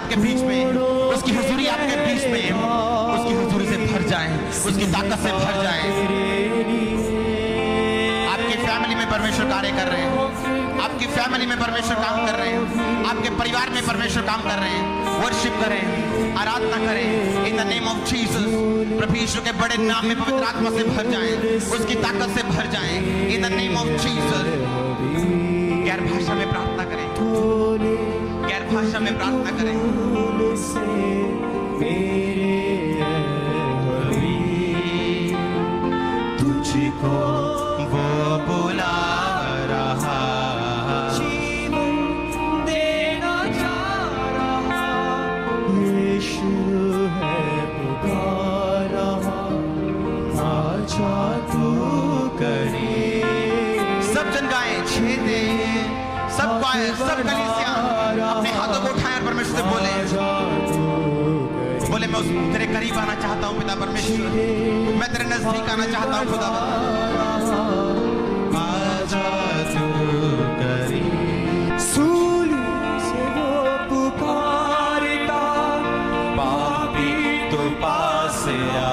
आपके बीच में, उसकी हुजूरी आपके बीच में, उसकी हुजूरी से भर जाए, उसकी ताकत से भर जाए। आपकी फैमिली में परमेश्वर कार्य कर रहे हैं, आपकी फैमिली में परमेश्वर काम कर रहे हैं, आपके परिवार में परमेश्वर काम कर रहे हैं। वर्शिप करें, आराधना करें in the name of Jesus. प्रभु यीशु के बड़े नाम में पवित्र आत्मा से भर जाएं, उसकी ताकत से भर जाएं इन द नेम ऑफ जीसस। गैर भाषा में प्रार्थना करें, गैर भाषा में प्रार्थना करें। तुझको वो बुला रहा, जीवन देना चाह रहा, यीशु है पुकार रहा, आजा तू करे। सब जन गाएं, छेदे सब गाएं, सब कलीसिया अपने हाथों को उठाएं और परमेश्वर से बोले मैं तेरे करीब आना चाहता हूँ पिता परमेश्वर, मैं तेरे नजदीक आना चाहता हूँ खुदा। आजा तू करीब। सूली से वो पुकारता, पापी तो पास आ।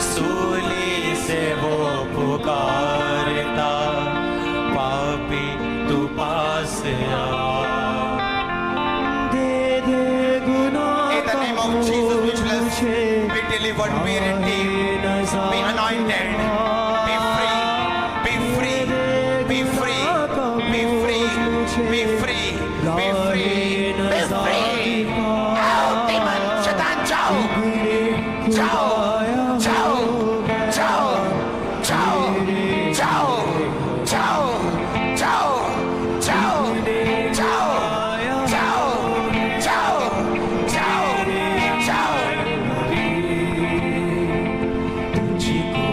सूली से वो पुकारता, पापी तो पास आ। दे दे गुनाह In the name of Jesus, which bless, be delivered, be redeemed, be anointed, be free, be free, be free, be free, be free, be free, be free. Out, demon, शैतान जाओ, जाओ, जाओ, जाओ, जाओ, जाओ, जाओ, जाओ, जाओ, जाओ, जाओ, जाओ, जाओ, जाओ। तुझको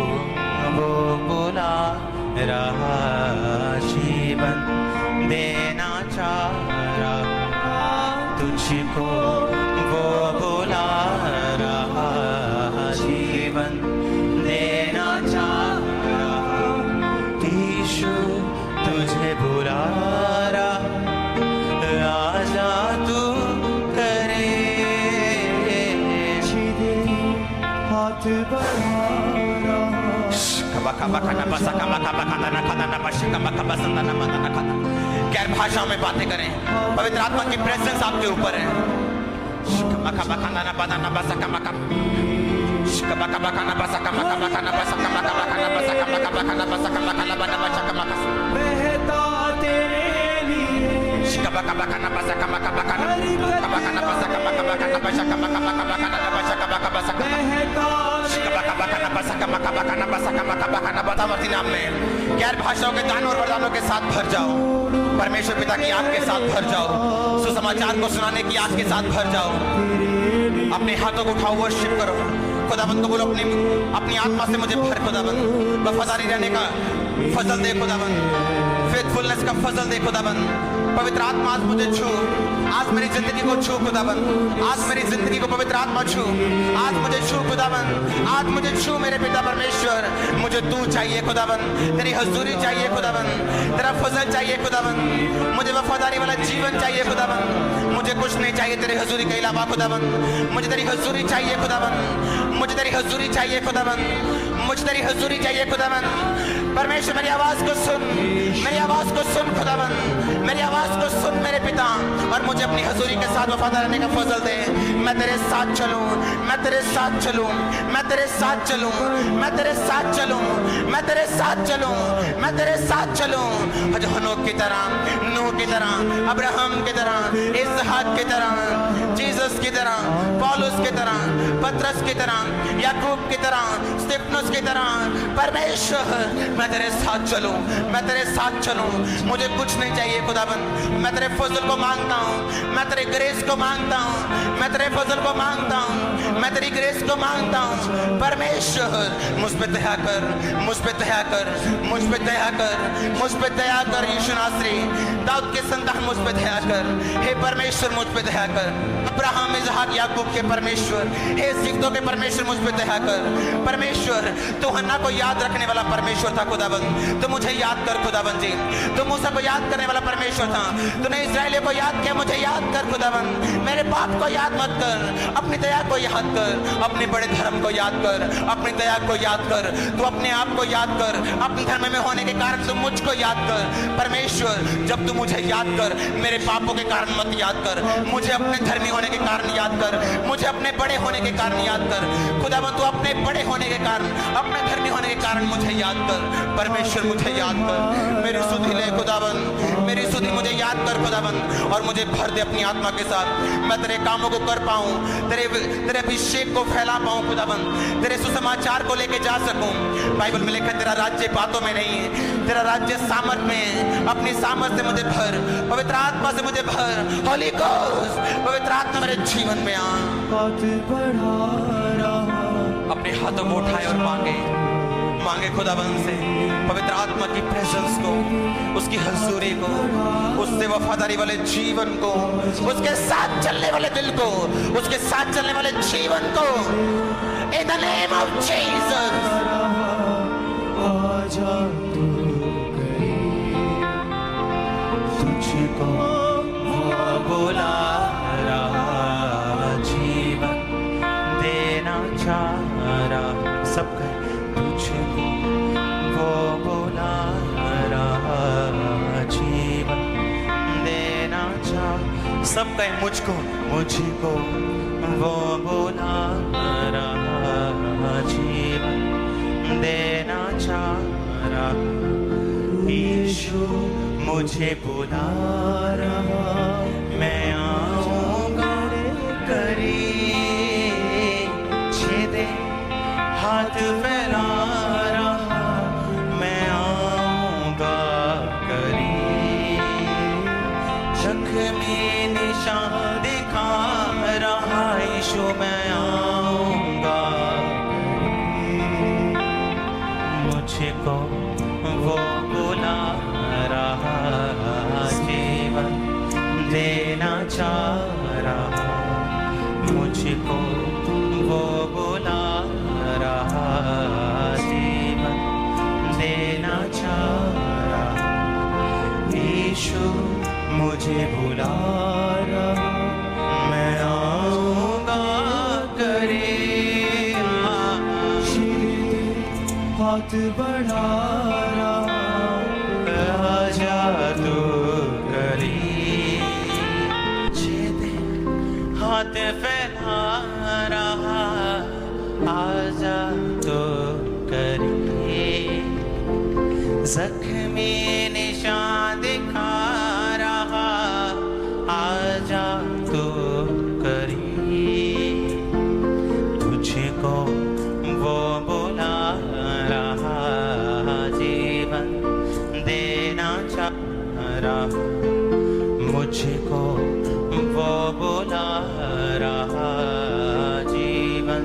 वो बुला रहा, जीवन देना चाह रहा, तुझको वो बुला रहा, जीवन देना चाह रहा। यीशु तुझे बुला रहा, आजा तू करे। हाथ बढ़ा रहा, गैर भाषाओं में बातें करें, पवित्र आत्मा की प्रेजेंस आपके ऊपर है। बहता तेरे लिए, नाम में गैर भाषाओं के दानों और वरदानों के साथ भर जाओ। परमेश्वर पिता की आग के साथ भर जाओ, सुसमाचार को सुनाने की आग के साथ भर जाओ। अपने हाथों को उठाओ, वर्शिप करो। खुदाबंद को बोलो अपनी आत्मा से मुझे भर खुदाबंद, वफादारी रहने का फजल दे खुदाबंद, फेथफुलनेस का फजल दे खुदाबंद। पवित्र आत्मा आज मुझे छू, आज मेरी जिंदगी को छू खुदाबंद, आज मेरी जिंदगी को पवित्र आत्मा छू, आज मुझे छू खुदाबंद, आज मुझे छू मेरे पिता परमेश्वर। मुझे तू चाहिए खुदाबंद, तेरी हजूरी चाहिए खुदाबंद, तेरा फजल चाहिए खुदाबंद, मुझे वफादारी वाला जीवन चाहिए खुदाबंद। मुझे कुछ नहीं चाहिए तेरी हजूरी के अलावा खुदाबंद, मुझे तेरी हजूरी चाहिए खुदाबंद, मुझे तेरी हजूरी चाहिए खुदाबंद, मुझे तेरी हजूरी चाहिए खुदाबंद। परमेश्वर मेरी आवाज को सुन, मेरी आवाज को सुन खुदाबंद, मेरी आवाज को सुन मेरे पिता, और मुझे अपनी हजूरी के साथ वफादार रहने का फजल दे। मैं तेरे साथ चलूं, मैं तेरे साथ चलूं, मैं तेरे साथ चलूं, मैं तेरे साथ चलूं, मैं तेरे साथ चलूं, मैं तेरे साथ चलूं। हनोक की तरह, नूह की तरह, अब्राहम की तरह, इसहाक की तरह, जीसस की तरह, पौलुस की तरह, पतरस की तरह, याकूब की तरह, स्तिफनुस की तरह। परमेश्वर मैं तेरे साथ चलूं, मैं तेरे साथ चलूं। मुझे कुछ नहीं चाहिए खुदाबंद, मैं तेरे फजल को मांगता हूँ, मैं तेरे ग्रेस को मांगता हूँ, मैं तेरे फजल को मांगता हूँ, मैं तेरी ग्रेस को मांगता हूँ। परमेश्वर मुझ पे दया कर, मुझ पे दया कर, मुझ पे दया कर, मुझ पे दया कर। यीशु नासरी दाऊद के संतान मुझ पे दया कर, हे परमेश्वर मुझ पे दया कर। अब्राहम इजहाक याकूब के परमेश्वर, हे सिद्धों के परमेश्वर मुझ पे दया कर। परमेश्वर तू हन्ना को याद रखने वाला परमेश्वर था खुदाबंद, तो मुझे याद कर खुदाबंद जी। तू मूसा को याद करने वाला परमेश्वर था, तूने इस्राएलियों को याद किया, मुझे याद कर खुदाबंद। मेरे पाप को याद मत कर, अपनी दया को याद कर, अपने बड़े धर्म को याद कर, अपनी दया को याद कर। तू अपने आप को याद कर, अपने धर्म में होने के कारण तू मुझको याद कर। परमेश्वर जब तू मुझे याद कर, मेरे पापों के कारण मत याद कर, मुझे अपने धर्मी होने के कारण याद कर, मुझे अपने बड़े होने के कारण याद कर खुदाबंद। तू अपने बड़े होने के कारण, अपने धर्मी होने के कारण मुझे याद कर। परमेश्वर मुझे याद कर, मेरी सुधि ले खुदाबंद, मेरी सुधि मुझे याद कर खुदाबंद, और मुझे भर दे अपनी आत्मा के साथ। मैं तेरे कामों को कर पाऊं, तेरे अभिषेक को फैला पाऊं खुदाबंद, तेरे सुसमाचार को लेके जा सकूं। बाइबल में लिखा है तेरा राज्य बातों में नहीं है, तेरा राज्य सामर्थ में है। अपनी सामर्थ से मुझे भर, पवित्र आत्मा से मुझे भर। होली गोस्ट पवित्र आत्मा मेरे जीवन में आ। हाथ बढ़ा रहा, अपने हाथों को उठाए और मांगे खुदाबंद से पवित्र आत्मा की प्रेजेंस को, उसकी हजूरी को, उससे वफादारी वाले जीवन को, उसके साथ चलने वाले दिल को, उसके साथ चलने वाले जीवन को। इन द नेम ऑफ जीसस आजा तू करीब, तुझको वो बुला रहा, जीवन देना चाह रहा। सब कहे तुझको वो बुला रहा, जीवन देना चाह। सब कहे मुझको वो बुला रहा, जीवन देना चाह रहा। यीशु मुझे बुला रहा, मैं आऊंगा करीब, छेदे हाथ फैला रहा, मैं आऊंगा करीब, जख्मी निशान दिखा रहा। यीशु मैं आऊंगा, मुझको वो बुला रहा, जीवन देना चाह रहा। मुझको वो बुला रहा, जीवन देना चाह रहा। यीशु मुझे बुला रहा, मैं आऊंगा करीब। हाथ बढ़ा रहा, आजा तू करीब, छेदे हाथ फैला रहा, आजा तू करीब, जख्मी निशान दिखा रहा, आजा तू करीब, तुझको वो बुला रहा, जीवन देना चाह रहा। मुझको वो बुला रहा, जीवन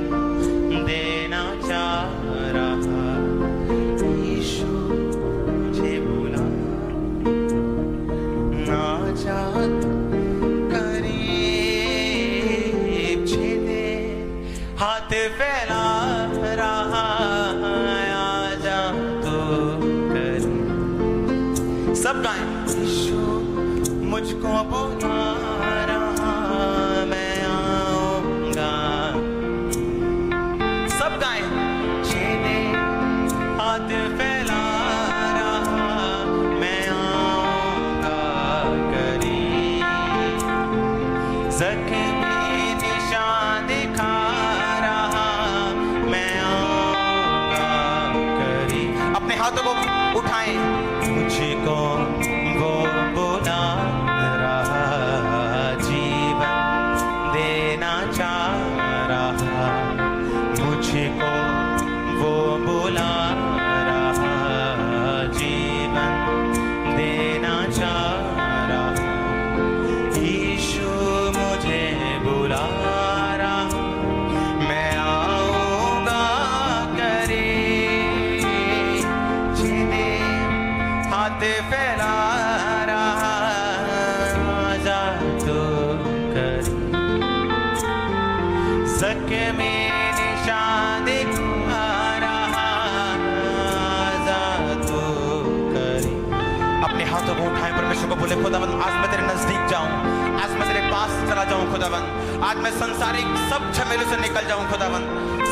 देना चाह रहा। यीशु मुझे बुला ना चाह करीब, छेदे हाथ फैला रहा, आजा तू करीब। सब गाएं, यीशु मुझको बुला रहा, मैं आऊंगा। सब गाएं, छेदे हाथ फैला रहा, मैं आऊंगा करीब, जख्मी निशान दिखा रहा, मैं आऊंगा करीब। अपने हाथों को उठाएं, मुझको वो बुला रहा, जीवन देना चाह रहा। मुझको वो बुला रहा, जीवन देना चाह रहा। यीशु मुझे बुला रहा, मैं आऊंगा करीब, छेदे हाथ फैला को उठाएं, परमेश्वर को बोले खुदावन आज मैं तेरे नजदीक जाऊं, आज मैं तेरे पास चला जाऊं खुदावन, आज मैं संसारिक सब झमेलों से निकल जाऊं खुदावन,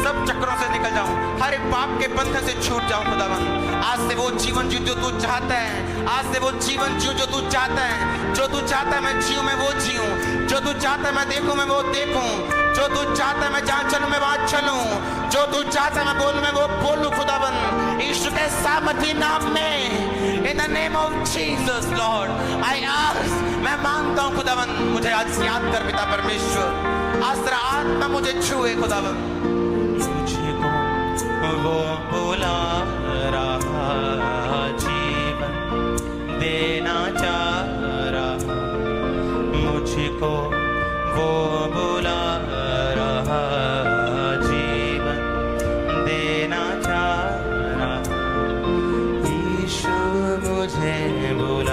सब चक्रों से निकल जाऊं, हर एक पाप के बंधन से छूट जाऊं खुदावन। आज से वो जीवन जीऊं जो तू चाहता है, आज से वो जीवन जीऊं जो तू चाहता है, जो तू चाहता है मैं जीऊं मैं वो जीऊं, जो तू चाहता है मैं देखूं मैं वो देखूं, जो तू चाहता है मैं जहां चलूं मैं वहां चलूं, जो तू चाहता है मैं बोलूं मैं वो बोलूं खुदावन, यीशु के सामर्थी नाम में, इन the name of Jesus Lord I ask, मैं मांगता हूं खुदावन, मुझे आज याद कर पिता परमेश्वर, आज तेरा आत्मा मुझे छुए खुदावन। मुझको वो बुला रहा, जीवन देना चाह रहा, मुझको वो बुला रहा, जीवन देना चाह रहा, यीशु मुझे बुला